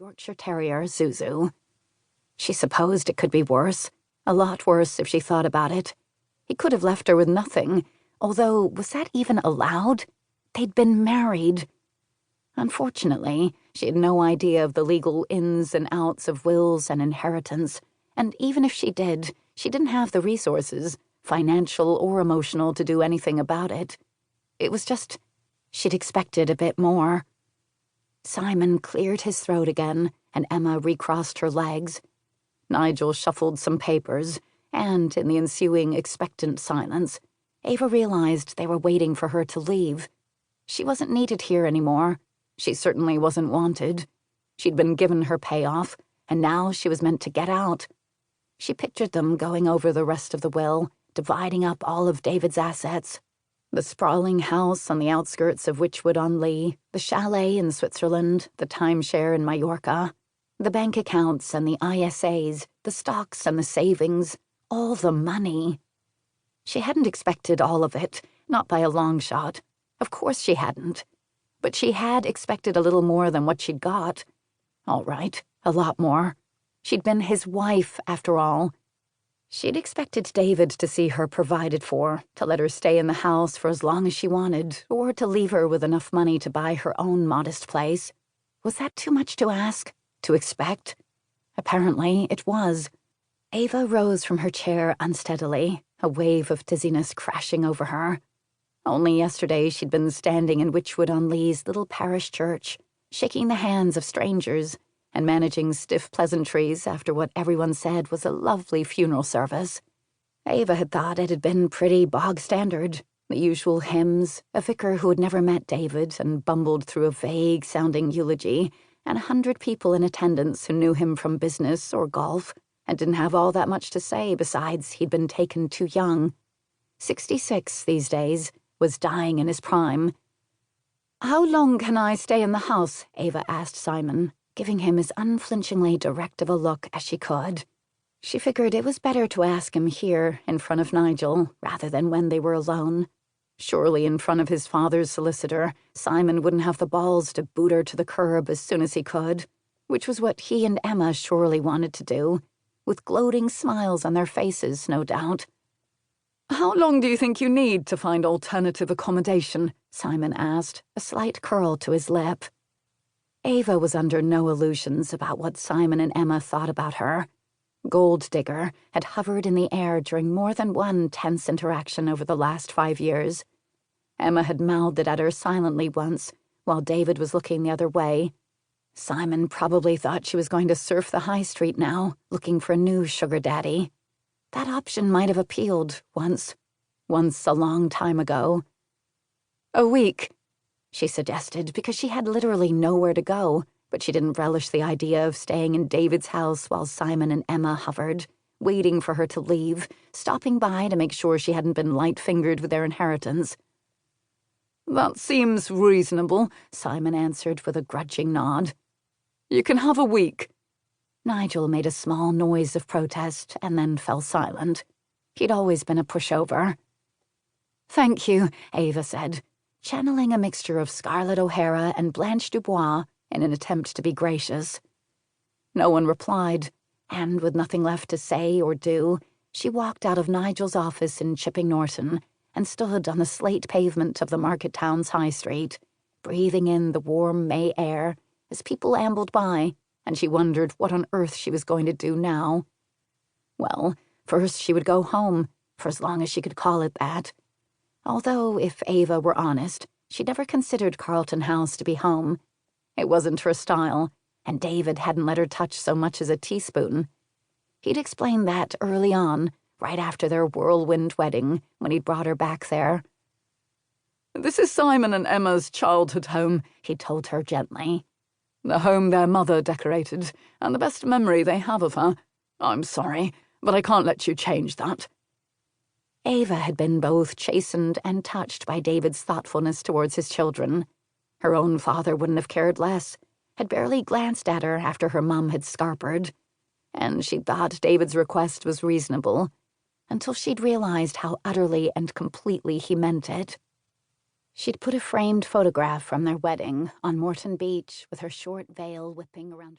Yorkshire Terrier, Zuzu. She supposed it could be worse, a lot worse if she thought about it. He could have left her with nothing, although was that even allowed? They'd been married. Unfortunately, she had no idea of the legal ins and outs of wills and inheritance, and even if she did, she didn't have the resources, financial or emotional, to do anything about it. It was just, she'd expected a bit more. Simon cleared his throat again, and Emma recrossed her legs. Nigel shuffled some papers, and in the ensuing expectant silence, Ava realized they were waiting for her to leave. She wasn't needed here anymore. She certainly wasn't wanted. She'd been given her payoff, and now she was meant to get out. She pictured them going over the rest of the will, dividing up all of David's assets. The sprawling house on the outskirts of Wychwood-on-Lee, the chalet in Switzerland, the timeshare in Majorca, the bank accounts and the ISAs, the stocks and the savings, all the money. She hadn't expected all of it, not by a long shot. Of course she hadn't. But she had expected a little more than what she'd got. All right, a lot more. She'd been his wife, after all. She'd expected David to see her provided for, to let her stay in the house for as long as she wanted, or to leave her with enough money to buy her own modest place. Was that too much to ask? To expect? Apparently, it was. Ava rose from her chair unsteadily, a wave of dizziness crashing over her. Only yesterday she'd been standing in Wychwood-on-Lee's little parish church, shaking the hands of strangers and managing stiff pleasantries after what everyone said was a lovely funeral service. Ava had thought it had been pretty bog standard. The usual hymns, a vicar who had never met David and bumbled through a vague-sounding eulogy, and 100 people in attendance who knew him from business or golf and didn't have all that much to say besides he'd been taken too young. 66 these days, was dying in his prime. "How long can I stay in the house?" Ava asked Simon, giving him as unflinchingly direct of a look as she could. She figured it was better to ask him here, in front of Nigel, rather than when they were alone. Surely in front of his father's solicitor, Simon wouldn't have the balls to boot her to the curb as soon as he could, which was what he and Emma surely wanted to do, with gloating smiles on their faces, no doubt. "How long do you think you need to find alternative accommodation?" Simon asked, a slight curl to his lip. Ava was under no illusions about what Simon and Emma thought about her. Gold digger had hovered in the air during more than one tense interaction over the last 5 years. Emma had mouthed it at her silently once, while David was looking the other way. Simon probably thought she was going to surf the high street now, looking for a new sugar daddy. That option might have appealed once a long time ago. "A week," she suggested, because she had literally nowhere to go, but she didn't relish the idea of staying in David's house while Simon and Emma hovered, waiting for her to leave, stopping by to make sure she hadn't been light-fingered with their inheritance. "That seems reasonable," Simon answered with a grudging nod. "You can have a week." Nigel made a small noise of protest and then fell silent. He'd always been a pushover. "Thank you," Ava said, channeling a mixture of Scarlett O'Hara and Blanche Dubois in an attempt to be gracious. No one replied, and with nothing left to say or do, she walked out of Nigel's office in Chipping Norton and stood on the slate pavement of the market town's high street, breathing in the warm May air as people ambled by, and she wondered what on earth she was going to do now. Well, first she would go home, for as long as she could call it that. Although, if Ava were honest, she'd never considered Carlton House to be home. It wasn't her style, and David hadn't let her touch so much as a teaspoon. He'd explained that early on, right after their whirlwind wedding, when he'd brought her back there. "This is Simon and Emma's childhood home," he told her gently. "The home their mother decorated, and the best memory they have of her. I'm sorry, but I can't let you change that." Ava had been both chastened and touched by David's thoughtfulness towards his children. Her own father wouldn't have cared less, had barely glanced at her after her mum had scarpered, and she'd thought David's request was reasonable, until she'd realized how utterly and completely he meant it. She'd put a framed photograph from their wedding on Morton Beach with her short veil whipping around her